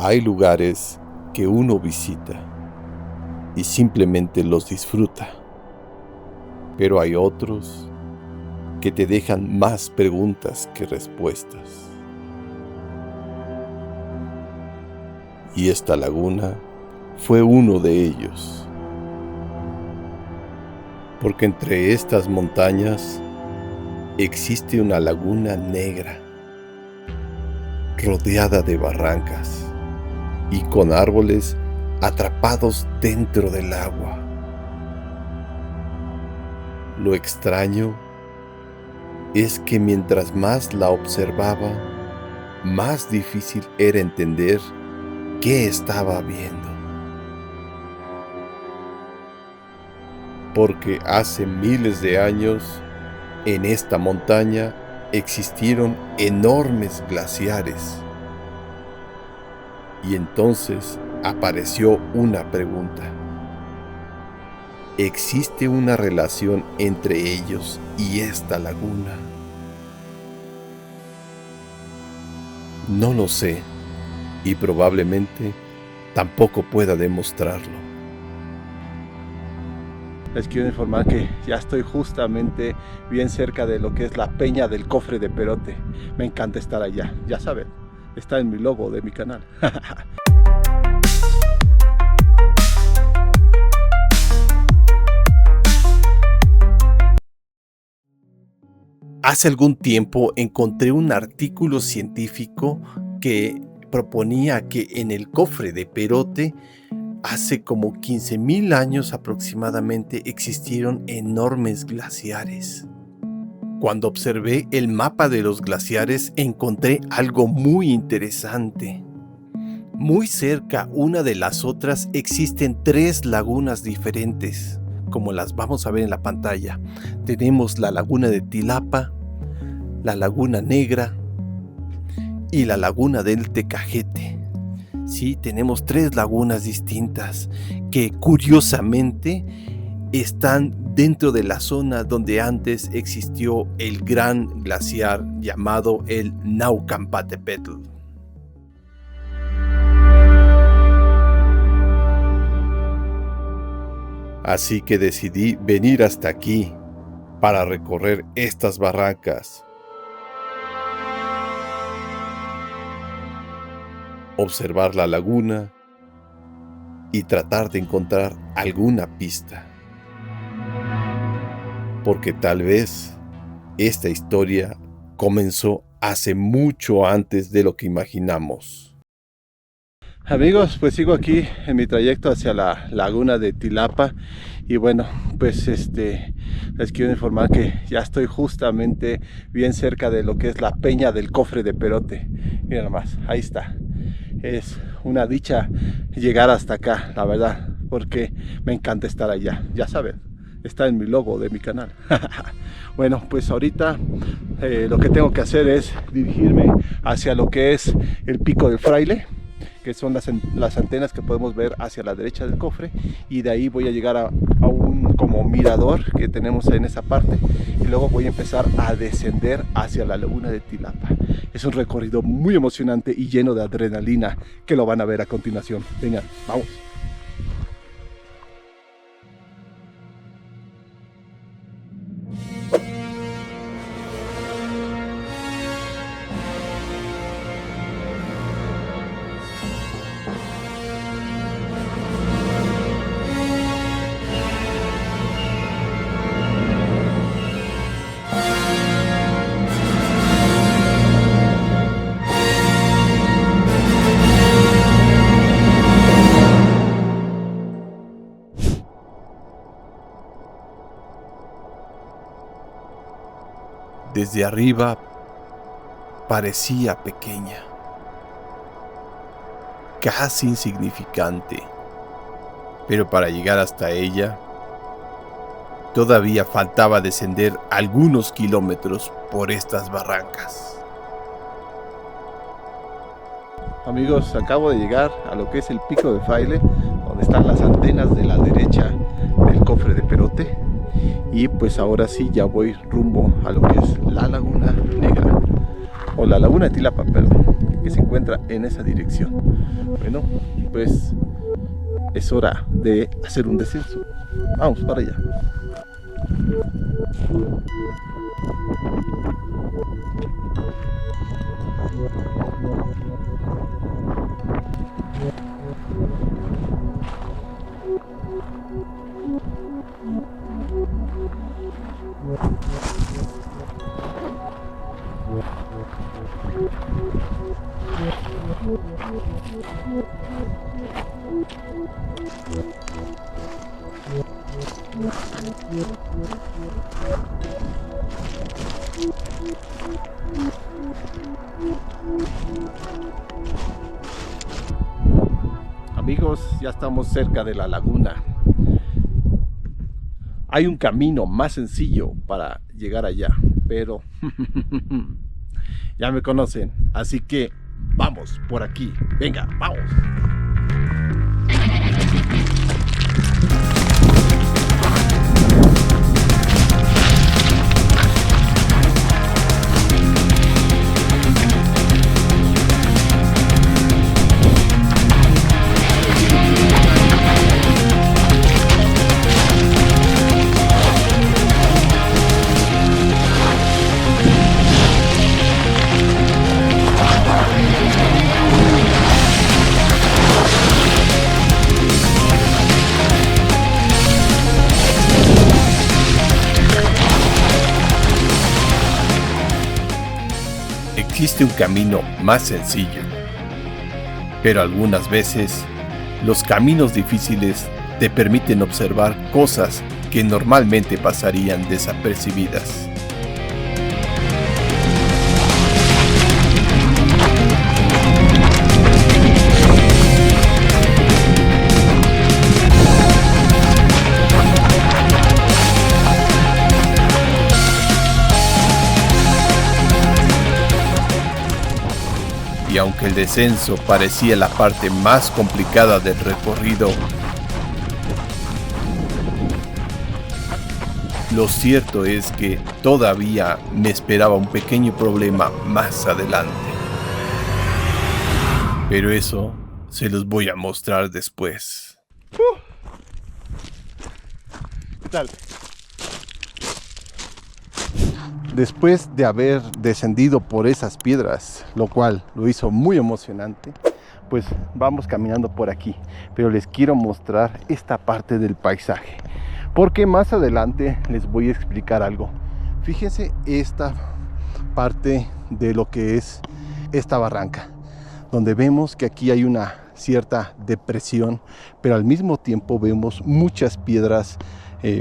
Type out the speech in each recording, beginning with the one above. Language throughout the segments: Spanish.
Hay lugares que uno visita y simplemente los disfruta, pero hay otros que te dejan más preguntas que respuestas. Y esta laguna fue uno de ellos, porque entre estas montañas existe una laguna negra, rodeada de barrancas y con árboles atrapados dentro del agua. Lo extraño es que mientras más la observaba, más difícil era entender qué estaba viendo. Porque hace miles de años, en esta montaña existieron enormes glaciares. Y entonces apareció una pregunta. ¿Existe una relación entre ellos y esta laguna? No lo sé, y probablemente tampoco pueda demostrarlo. Les quiero informar que ya estoy justamente bien cerca de lo que es la Peña del Cofre de Perote. Me encanta estar allá, ya saben, está en mi logo de mi canal. Hace algún tiempo encontré un artículo científico que proponía que en el Cofre de Perote, hace como 15,000 años aproximadamente, existieron enormes glaciares. Cuando observé el mapa de los glaciares, encontré algo muy interesante. Muy cerca una de las otras existen 3 lagunas diferentes, como las vamos a ver en la pantalla. Tenemos la laguna de Tilapa, la laguna Negra y la laguna del Tecajete. Sí, tenemos 3 lagunas distintas que curiosamente están dentro de la zona donde antes existió el gran glaciar llamado el Naucalpan. Así que decidí venir hasta aquí para recorrer estas barrancas, observar la laguna y tratar de encontrar alguna pista. Porque tal vez esta historia comenzó hace mucho antes de lo que imaginamos. Amigos, pues sigo aquí en mi trayecto hacia la laguna de Tilapa y bueno, pues les quiero informar que ya estoy justamente bien cerca de lo que es la Peña del Cofre de Perote. Miren nomás, ahí está. Es una dicha llegar hasta acá, la verdad, porque me encanta estar allá, ya saben, está en mi logo de mi canal. Bueno, pues ahorita lo que tengo que hacer es dirigirme hacia lo que es el Pico del Fraile, que son las antenas que podemos ver hacia la derecha del cofre, y de ahí voy a llegar a un como mirador que tenemos en esa parte, y luego voy a empezar a descender hacia la laguna de Tilapa. Es un recorrido muy emocionante y lleno de adrenalina que lo van a ver a continuación. Vengan, vamos. Desde arriba parecía pequeña, casi insignificante, pero para llegar hasta ella todavía faltaba descender algunos kilómetros por estas barrancas. Amigos, acabo de llegar a lo que es el Pico de Fraile, donde están las antenas de la derecha del Cofre de Perote. Y pues ahora sí ya voy rumbo a lo que es la Laguna Negra, o la Laguna de Tilapa, perdón. que se encuentra en esa dirección. Bueno, pues es hora de hacer un descenso. Vamos para allá. Amigos, ya estamos cerca de la laguna. Hay un camino más sencillo para llegar allá, pero ya me conocen, así que vamos por aquí. Venga, vamos. Existe un camino más sencillo, pero algunas veces los caminos difíciles te permiten observar cosas que normalmente pasarían desapercibidas. Y aunque el descenso parecía la parte más complicada del recorrido, lo cierto es que todavía me esperaba un pequeño problema más adelante. Pero eso se los voy a mostrar después. ¿Qué tal? Después de haber descendido por esas piedras, lo cual lo hizo muy emocionante, pues vamos caminando por aquí. Pero les quiero mostrar esta parte del paisaje, porque más adelante les voy a explicar algo. Fíjense esta parte de lo que es esta barranca, donde vemos que aquí hay una cierta depresión, pero al mismo tiempo vemos muchas piedras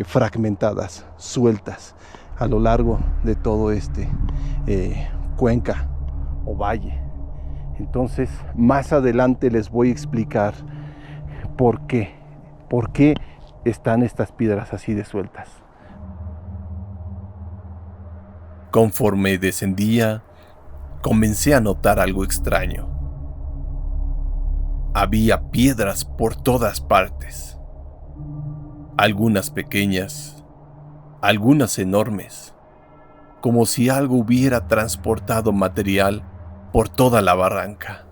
fragmentadas, sueltas, a lo largo de todo este cuenca o valle. Entonces más adelante les voy a explicar por qué están estas piedras así de sueltas. Conforme descendía, comencé a notar algo extraño. Había piedras por todas partes, algunas pequeñas, algunas enormes, como si algo hubiera transportado material por toda la barranca.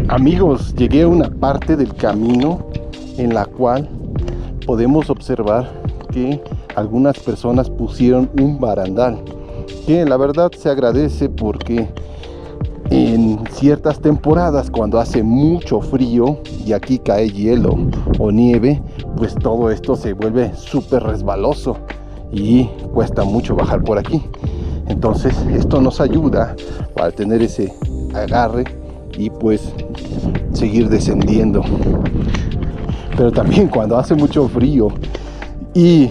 Amigos, llegué a una parte del camino en la cual podemos observar que algunas personas pusieron un barandal, que la verdad se agradece porque en ciertas temporadas, cuando hace mucho frío y aquí cae hielo o nieve, pues todo esto se vuelve súper resbaloso y cuesta mucho bajar por aquí. Entonces esto nos ayuda para tener ese agarre y pues seguir descendiendo. Pero también cuando hace mucho frío y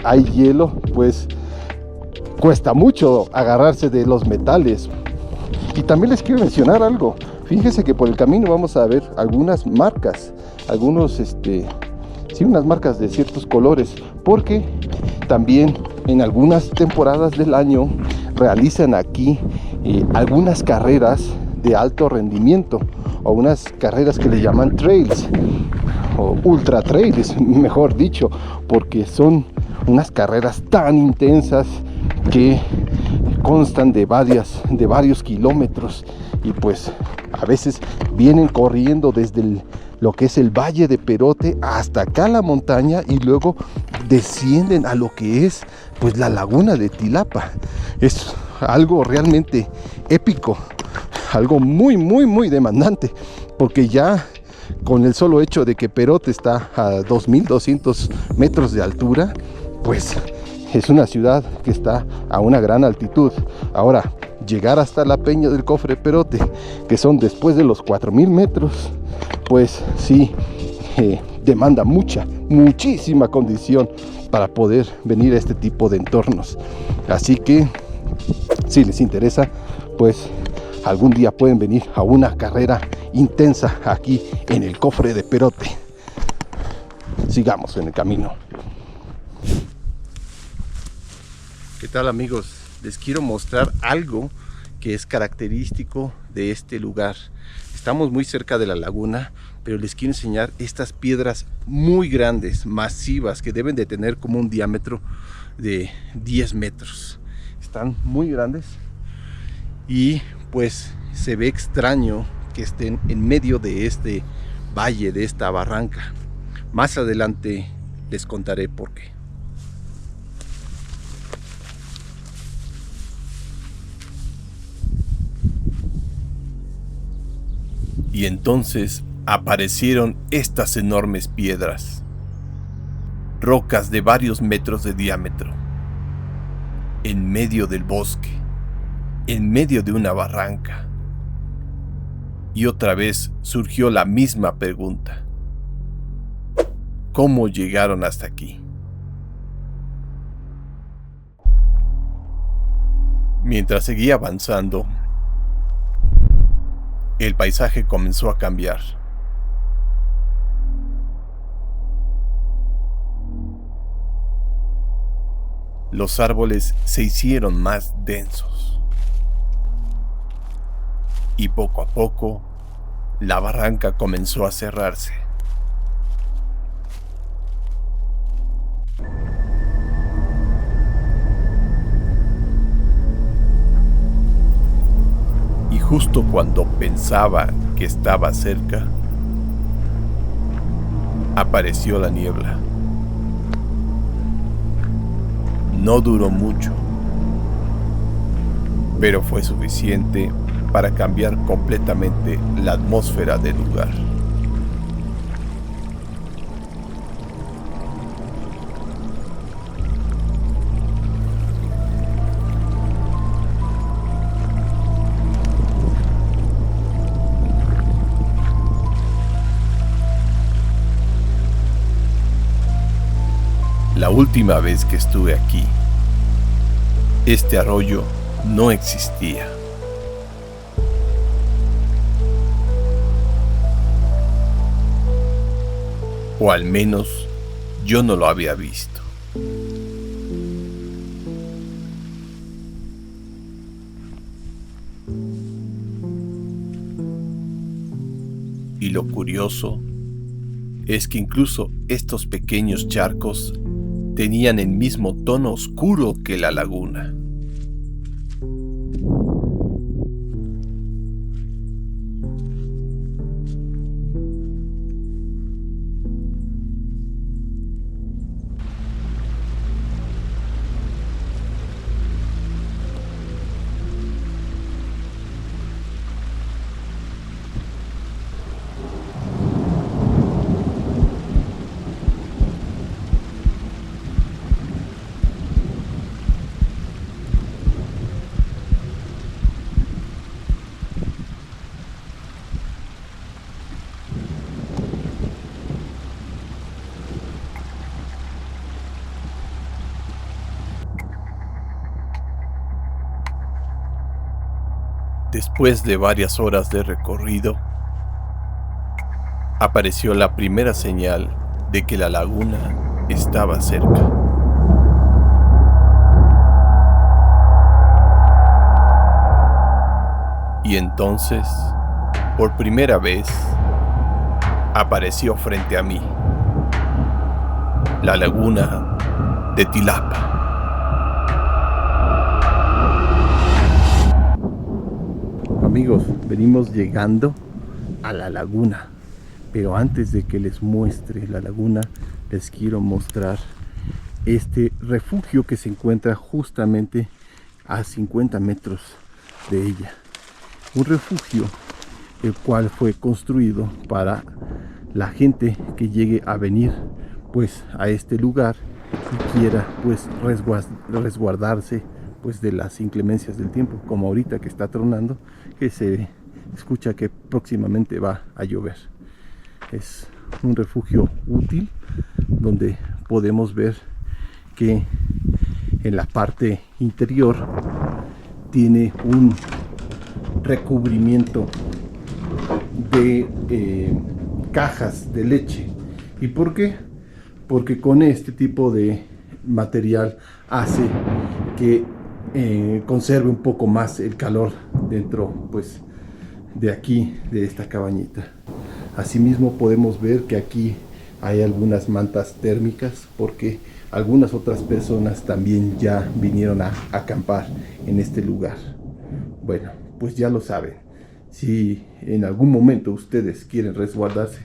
hay hielo, pues cuesta mucho agarrarse de los metales. Y también les quiero mencionar algo. Fíjense que por el camino vamos a ver algunas marcas, unas marcas de ciertos colores, porque también en algunas temporadas del año realizan aquí algunas carreras de alto rendimiento, o unas carreras que le llaman trails, o ultra trails, mejor dicho, porque son unas carreras tan intensas que constan de varios kilómetros, y pues a veces vienen corriendo desde lo que es el Valle de Perote hasta acá la montaña, y luego descienden a lo que es pues la laguna de Tilapa. Es algo realmente épico, algo muy demandante, porque ya con el solo hecho de que Perote está a 2200 metros de altura, pues es una ciudad que está a una gran altitud. Ahora, llegar hasta la Peña del Cofre Perote, que son después de los 4000 metros, pues sí, demanda muchísima condición para poder venir a este tipo de entornos. Así que si les interesa, pues algún día pueden venir a una carrera intensa aquí en el Cofre de Perote. Sigamos en el camino. ¿Qué tal, amigos? Les quiero mostrar algo que es característico de este lugar. Estamos muy cerca de la laguna, pero les quiero enseñar estas piedras muy grandes, masivas, que deben de tener como un diámetro de 10 metros. Están muy grandes y pues se ve extraño que estén en medio de este valle, de esta barranca. Más adelante les contaré por qué. Y entonces aparecieron estas enormes piedras, rocas de varios metros de diámetro, en medio del bosque, en medio de una barranca. Y otra vez surgió la misma pregunta: ¿cómo llegaron hasta aquí? Mientras seguía avanzando, el paisaje comenzó a cambiar. Los árboles se hicieron más densos. Y poco a poco, la barranca comenzó a cerrarse. Y justo cuando pensaba que estaba cerca, apareció la niebla. No duró mucho, pero fue suficiente para cambiar completamente la atmósfera del lugar. La última vez que estuve aquí, este arroyo no existía. O al menos yo no lo había visto. Y lo curioso es que incluso estos pequeños charcos tenían el mismo tono oscuro que la laguna. Después de varias horas de recorrido, apareció la primera señal de que la laguna estaba cerca. Y entonces, por primera vez, apareció frente a mí la laguna de Tilapa. Amigos, venimos llegando a la laguna, pero antes de que les muestre la laguna, les quiero mostrar este refugio que se encuentra justamente a 50 metros de ella. Un refugio el cual fue construido para la gente que llegue a venir pues a este lugar y quiera pues resguardarse pues de las inclemencias del tiempo, como ahorita que está tronando, que se escucha que próximamente va a llover. Es un refugio útil donde podemos ver que en la parte interior tiene un recubrimiento de cajas de leche. ¿Y por qué? Porque con este tipo de material hace que conserve un poco más el calor dentro pues de aquí, de esta cabañita. Asimismo podemos ver que aquí hay algunas mantas térmicas porque algunas otras personas también ya vinieron a acampar en este lugar. Bueno, pues ya lo saben. Si en algún momento ustedes quieren resguardarse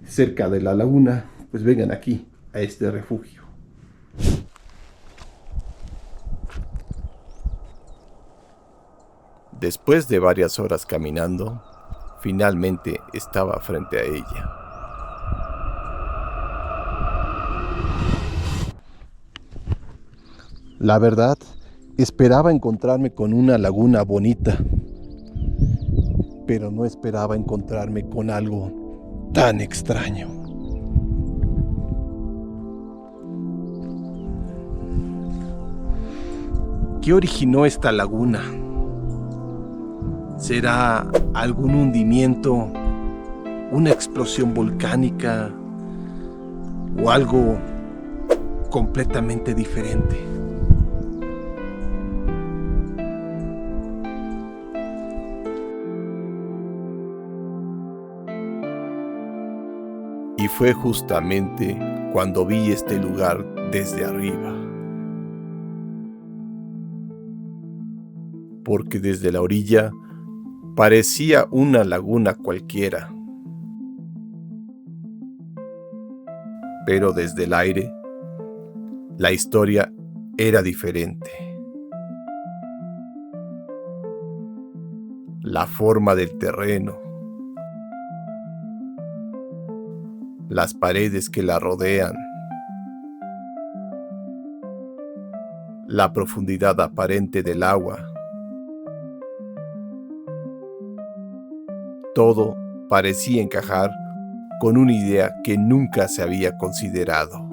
cerca de la laguna, pues vengan aquí a este refugio. Después de varias horas caminando, finalmente estaba frente a ella. La verdad, esperaba encontrarme con una laguna bonita, pero no esperaba encontrarme con algo tan extraño. ¿Qué originó esta laguna? ¿Será algún hundimiento, una explosión volcánica o algo completamente diferente? Y fue justamente cuando vi este lugar desde arriba. Porque desde la orilla parecía una laguna cualquiera. Pero desde el aire, la historia era diferente. La forma del terreno, las paredes que la rodean, la profundidad aparente del agua, todo parecía encajar con una idea que nunca se había considerado.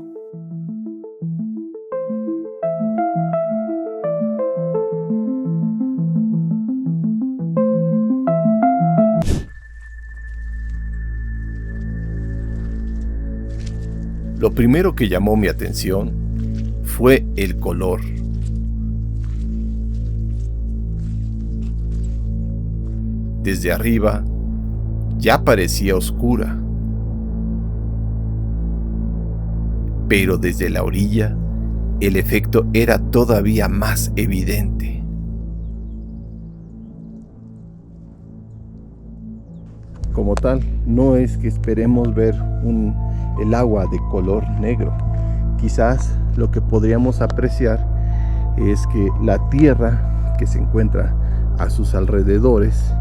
Lo primero que llamó mi atención fue el color. Desde arriba ya parecía oscura, pero desde la orilla el efecto era todavía más evidente. Como tal, no es que esperemos ver el agua de color negro. Quizás lo que podríamos apreciar es que la tierra que se encuentra a sus alrededores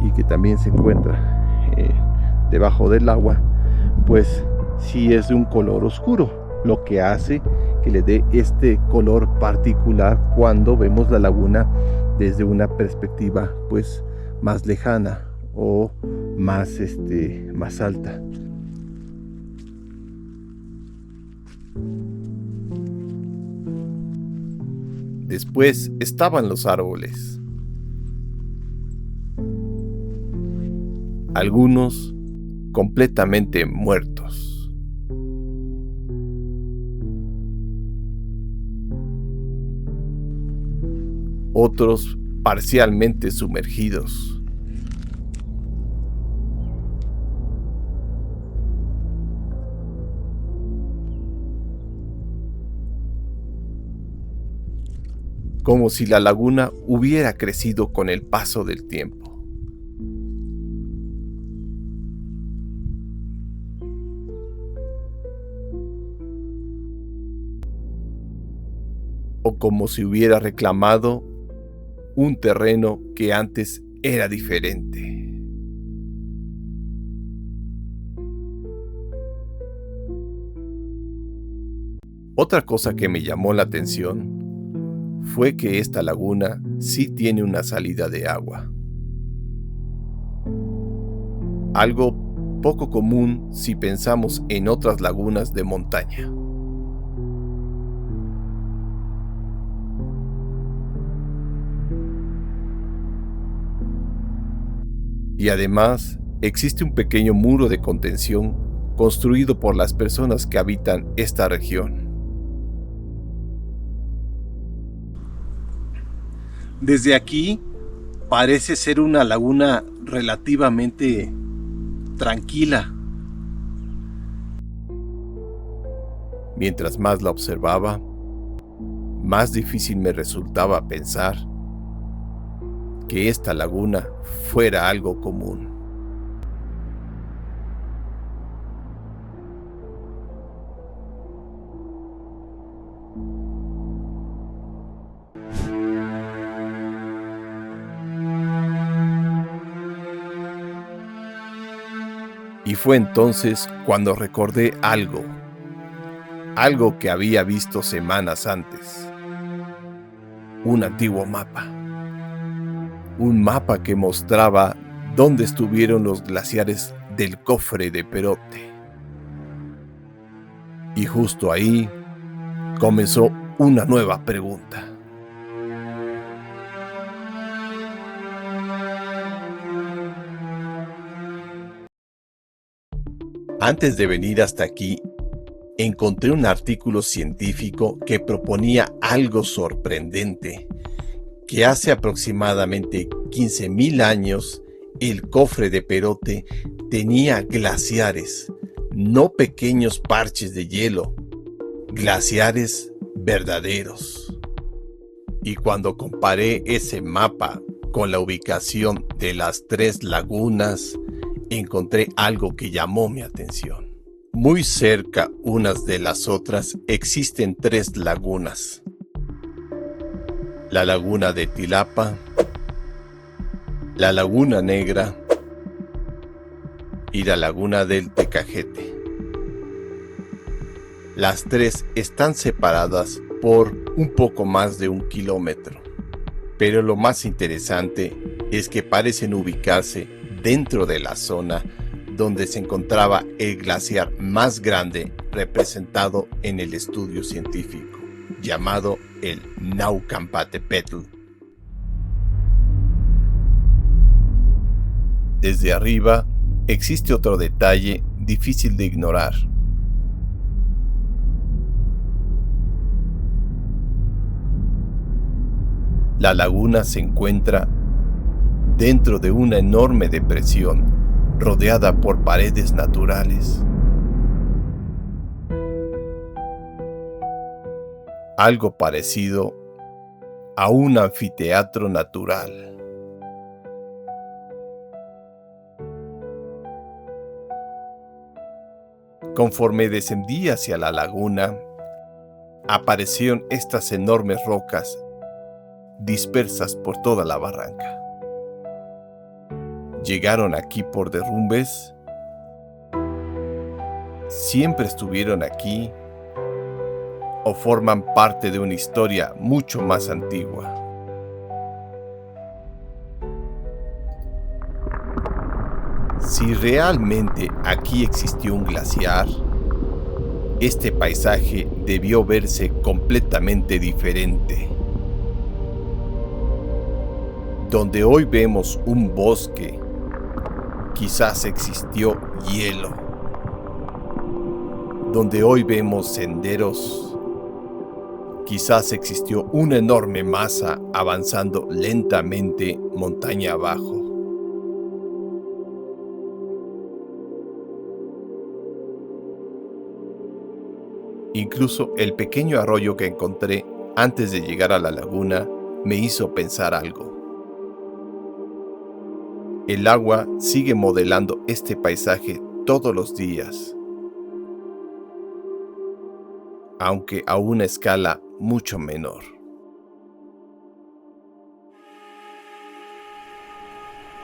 y que también se encuentra debajo del agua, pues sí es de un color oscuro, lo que hace que le dé este color particular cuando vemos la laguna desde una perspectiva pues más lejana o más alta. Después estaban los árboles. Algunos completamente muertos. Otros parcialmente sumergidos. Como si la laguna hubiera crecido con el paso del tiempo. O como si hubiera reclamado un terreno que antes era diferente. Otra cosa que me llamó la atención fue que esta laguna sí tiene una salida de agua. Algo poco común si pensamos en otras lagunas de montaña. Y además, existe un pequeño muro de contención construido por las personas que habitan esta región. Desde aquí parece ser una laguna relativamente tranquila. Mientras más la observaba, más difícil me resultaba pensar que esta laguna fuera algo común. Y fue entonces cuando recordé algo que había visto semanas antes. Un antiguo mapa. Un mapa que mostraba dónde estuvieron los glaciares del cofre de Perote. Y justo ahí comenzó una nueva pregunta. Antes de venir hasta aquí, encontré un artículo científico que proponía algo sorprendente, que hace aproximadamente 15.000 años el cofre de Perote tenía glaciares, no pequeños parches de hielo, glaciares verdaderos. Y cuando comparé ese mapa con la ubicación de las 3 lagunas, encontré algo que llamó mi atención. Muy cerca unas de las otras existen 3 lagunas. La laguna de Tilapa, la laguna Negra y la laguna del Tecajete. Las 3 están separadas por un poco más de 1 kilómetro, pero lo más interesante es que parecen ubicarse dentro de la zona donde se encontraba el glaciar más grande representado en el estudio científico, llamado el Naucrampatepetl. Desde arriba existe otro detalle difícil de ignorar. La laguna se encuentra dentro de una enorme depresión rodeada por paredes naturales. Algo parecido a un anfiteatro natural. Conforme descendí hacia la laguna, aparecieron estas enormes rocas dispersas por toda la barranca. ¿Llegaron aquí por derrumbes? ¿Siempre estuvieron aquí? ¿O forman parte de una historia mucho más antigua? Si realmente aquí existió un glaciar, este paisaje debió verse completamente diferente. Donde hoy vemos un bosque, quizás existió hielo. Donde hoy vemos senderos, Quizás existió una enorme masa avanzando lentamente montaña abajo. Incluso el pequeño arroyo que encontré antes de llegar a la laguna me hizo pensar algo. El agua sigue modelando este paisaje todos los días, aunque a una escala mucho menor.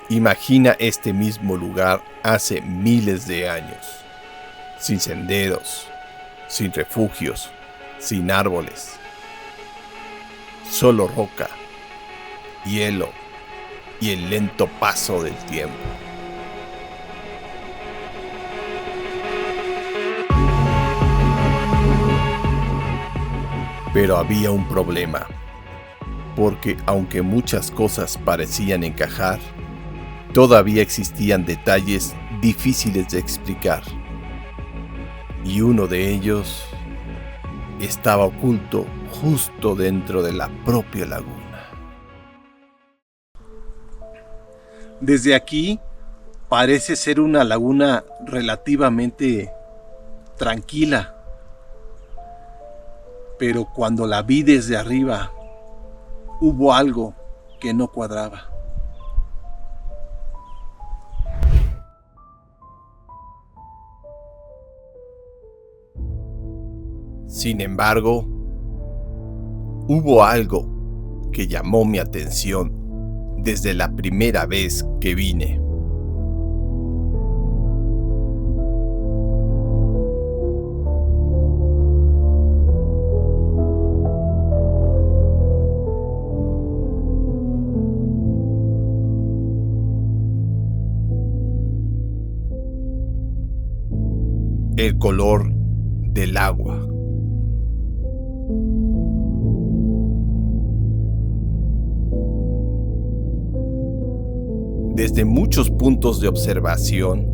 Imagina este mismo lugar hace miles de años, sin senderos, sin refugios, sin árboles, solo roca, hielo y el lento paso del tiempo. Pero había un problema, porque aunque muchas cosas parecían encajar, todavía existían detalles difíciles de explicar. Y uno de ellos estaba oculto justo dentro de la propia laguna. Desde aquí parece ser una laguna relativamente tranquila, pero cuando la vi desde arriba, hubo algo que no cuadraba. Sin embargo, hubo algo que llamó mi atención desde la primera vez que vine. El color del agua. Desde muchos puntos de observación,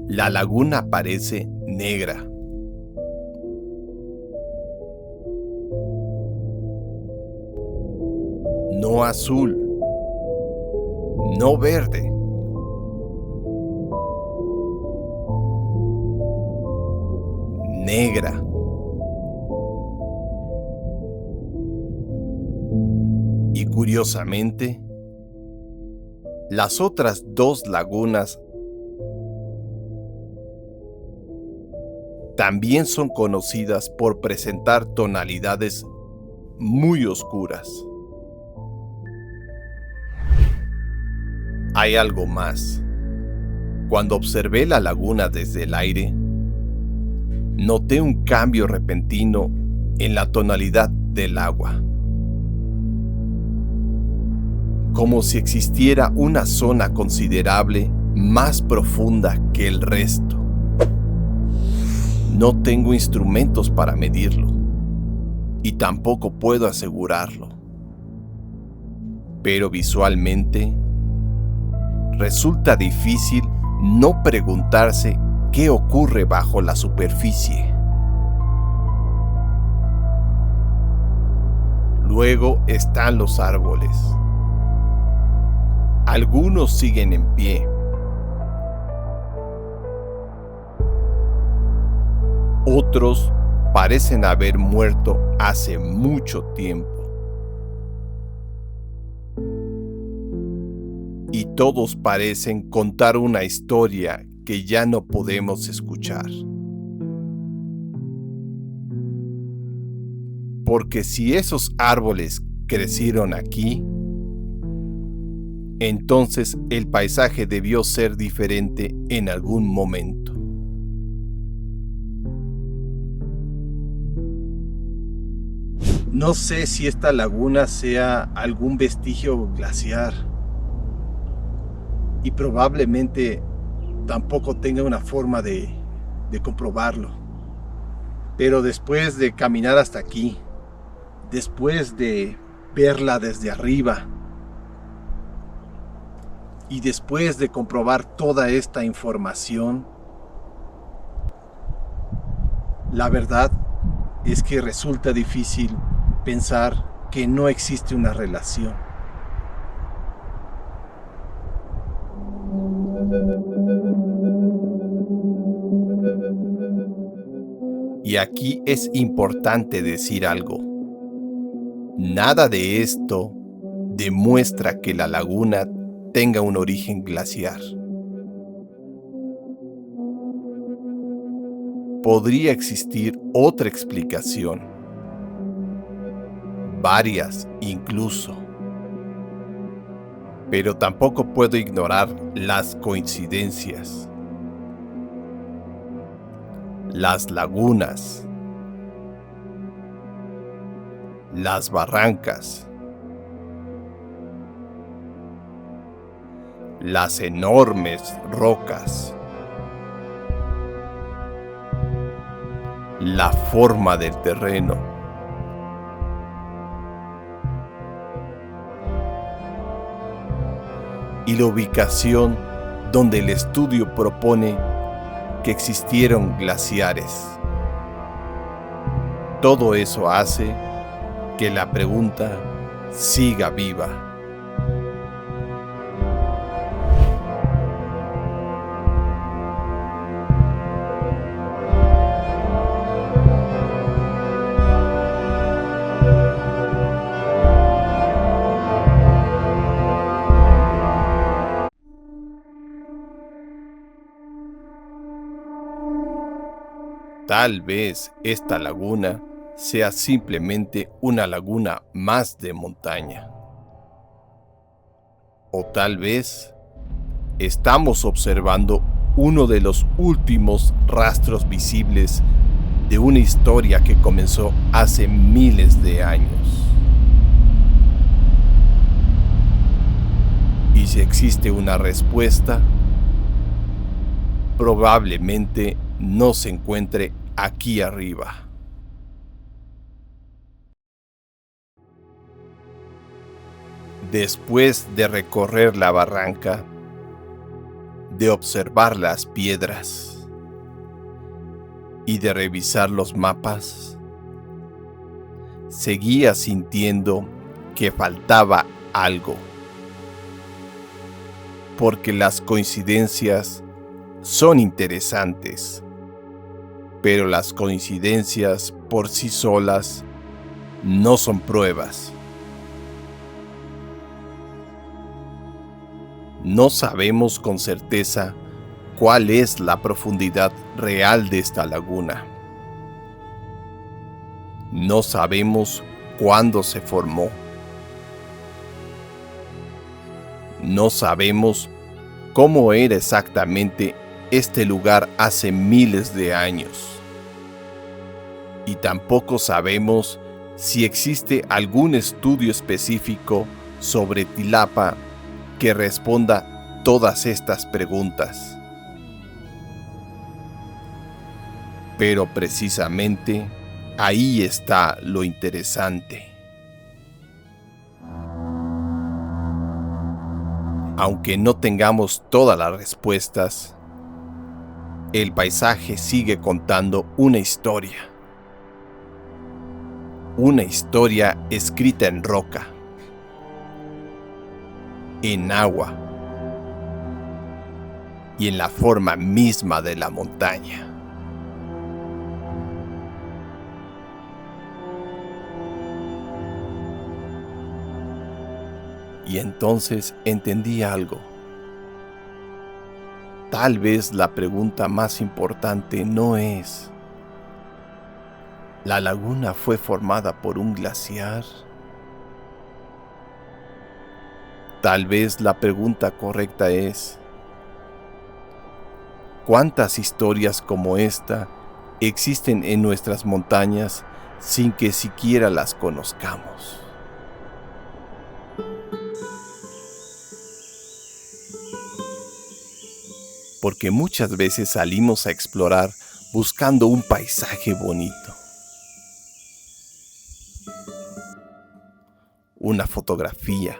la laguna parece negra. No azul, no verde. Negra. Y curiosamente, las otras dos lagunas también son conocidas por presentar tonalidades muy oscuras. Hay algo más. Cuando observé la laguna desde el aire, noté un cambio repentino en la tonalidad del agua. Como si existiera una zona considerable más profunda que el resto. No tengo instrumentos para medirlo, y tampoco puedo asegurarlo. Pero visualmente, resulta difícil no preguntarse qué ocurre bajo la superficie. Luego están los árboles. Algunos siguen en pie. Otros parecen haber muerto hace mucho tiempo. Y todos parecen contar una historia que ya no podemos escuchar. Porque si esos árboles crecieron aquí, entonces el paisaje debió ser diferente en algún momento. No sé si esta laguna sea algún vestigio glaciar, y probablemente tampoco tenga una forma de comprobarlo. Pero después de caminar hasta aquí, después de verla desde arriba, y después de comprobar toda esta información, la verdad es que resulta difícil pensar que no existe una relación. Y aquí es importante decir algo. Nada de esto demuestra que la laguna tenga un origen glaciar. Podría existir otra explicación, varias incluso, pero tampoco puedo ignorar las coincidencias. Las lagunas, las barrancas, las enormes rocas, la forma del terreno, y la ubicación donde el estudio propone que existieron glaciares. Todo eso hace que la pregunta siga viva. Tal vez esta laguna sea simplemente una laguna más de montaña. O tal vez estamos observando uno de los últimos rastros visibles de una historia que comenzó hace miles de años. Y si existe una respuesta, probablemente no se encuentre aquí arriba. Después de recorrer la barranca, de observar las piedras y de revisar los mapas, seguía sintiendo que faltaba algo, porque las coincidencias son interesantes, pero las coincidencias por sí solas no son pruebas. No sabemos con certeza cuál es la profundidad real de esta laguna. No sabemos cuándo se formó. No sabemos cómo era exactamente este lugar hace miles de años. Y tampoco sabemos si existe algún estudio específico sobre Tilapa que responda todas estas preguntas. Pero precisamente ahí está lo interesante. Aunque no tengamos todas las respuestas, el paisaje sigue contando una historia. Una historia escrita en roca, en agua y en la forma misma de la montaña. Y entonces entendí algo. Tal vez la pregunta más importante no es: ¿la laguna fue formada por un glaciar? Tal vez la pregunta correcta es: ¿cuántas historias como esta existen en nuestras montañas sin que siquiera las conozcamos? Porque muchas veces salimos a explorar buscando un paisaje bonito, una fotografía,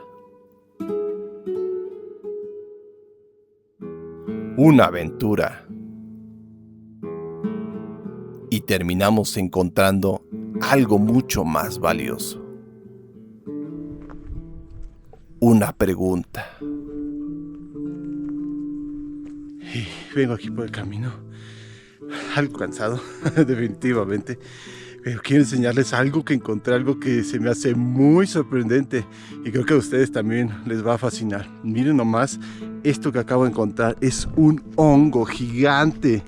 una aventura, y terminamos encontrando algo mucho más valioso. Una pregunta. Y vengo aquí por el camino, algo cansado, definitivamente, pero quiero enseñarles algo que encontré, algo que se me hace muy sorprendente y creo que a ustedes también les va a fascinar. Miren nomás, esto que acabo de encontrar es un hongo gigante.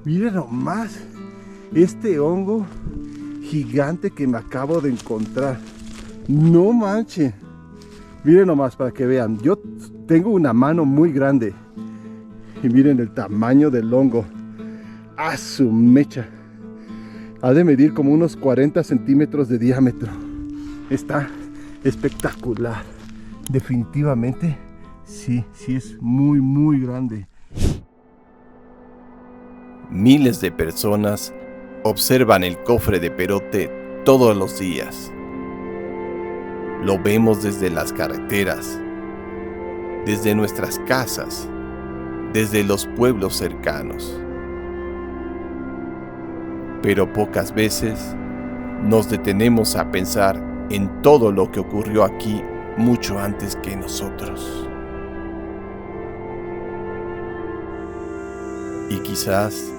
Miren nomás, este hongo gigante que me acabo de encontrar. No manchen. Miren nomás para que vean. Yo tengo una mano muy grande. Y miren el tamaño del hongo. ¡A su mecha! Ha de medir como unos 40 centímetros de diámetro. Está espectacular. Definitivamente, sí es muy grande. Miles de personas observan el cofre de Perote todos los días. Lo vemos desde las carreteras, desde nuestras casas, desde los pueblos cercanos. Pero pocas veces nos detenemos a pensar en todo lo que ocurrió aquí mucho antes que nosotros. Y quizás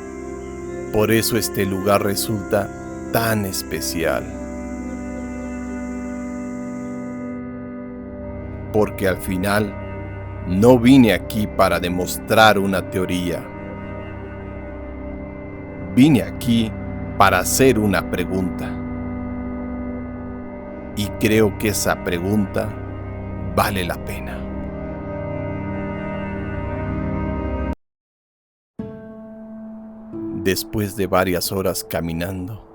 por eso este lugar resulta tan especial. Porque al final no vine aquí para demostrar una teoría. Vine aquí para hacer una pregunta. Y creo que esa pregunta vale la pena. Después de varias horas caminando,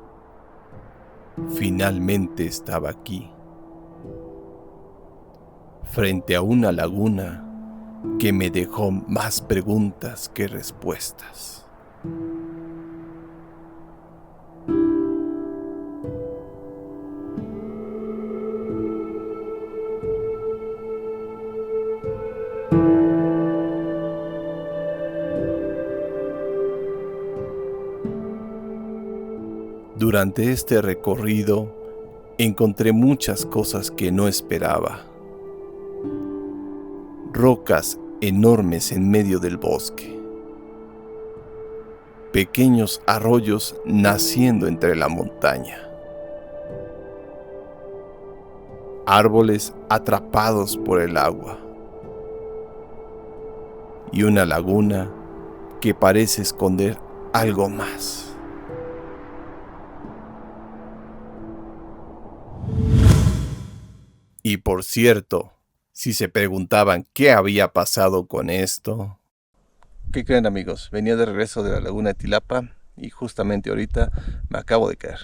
finalmente estaba aquí, frente a una laguna que me dejó más preguntas que respuestas. Durante este recorrido encontré muchas cosas que no esperaba. Rocas enormes en medio del bosque. Pequeños arroyos naciendo entre la montaña. Árboles atrapados por el agua. Y una laguna que parece esconder algo más. Y por cierto, si se preguntaban qué había pasado con esto... ¿Qué creen, amigos? Venía de regreso de la laguna de Tilapa y justamente ahorita me acabo de caer.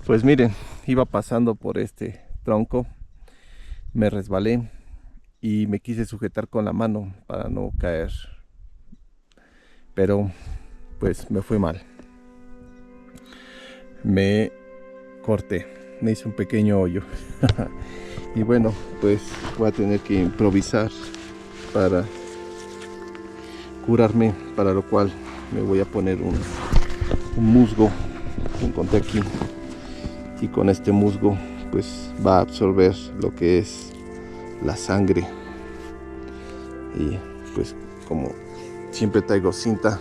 Pues miren, iba pasando por este tronco, me resbalé y me quise sujetar con la mano para no caer. Pero pues me fue mal. Me corté. Me hice un pequeño hoyo. Y bueno, pues voy a tener que improvisar para curarme, para lo cual me voy a poner un musgo que encontré aquí. Y con este musgo pues va a absorber lo que es la sangre. Y pues como siempre traigo cinta,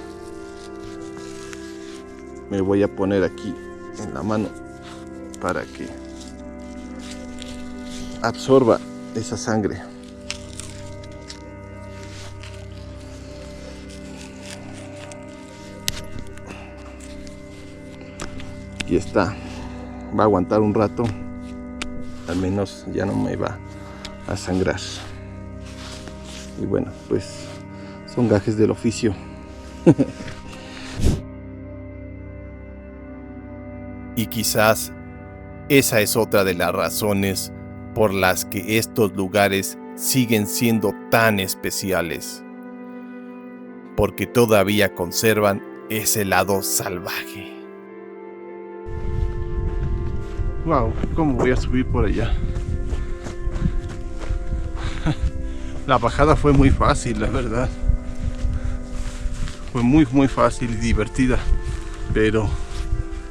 me voy a poner aquí en la mano para que absorba esa sangre. Aquí está, va a aguantar un rato, al menos ya no me va a sangrar. Y bueno, pues son gajes del oficio. Y quizás esa es otra de las razones por las que estos lugares siguen siendo tan especiales, porque todavía conservan ese lado salvaje. Wow, ¿cómo voy a subir por allá? La bajada fue muy fácil, la verdad. Fue muy fácil y divertida, pero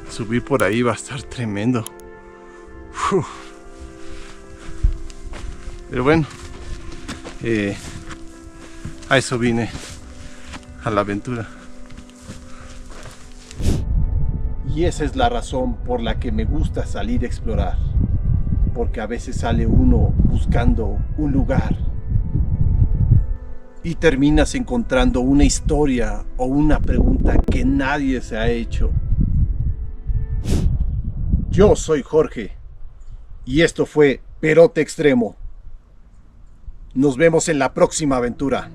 Subir por ahí va a estar tremendo. Uf. Pero bueno, a eso vine, a la aventura. Y esa es la razón por la que me gusta salir a explorar. Porque a veces sale uno buscando un lugar y terminas encontrando una historia o una pregunta que nadie se ha hecho. Yo soy Jorge y esto fue Perote Extremo. Nos vemos en la próxima aventura.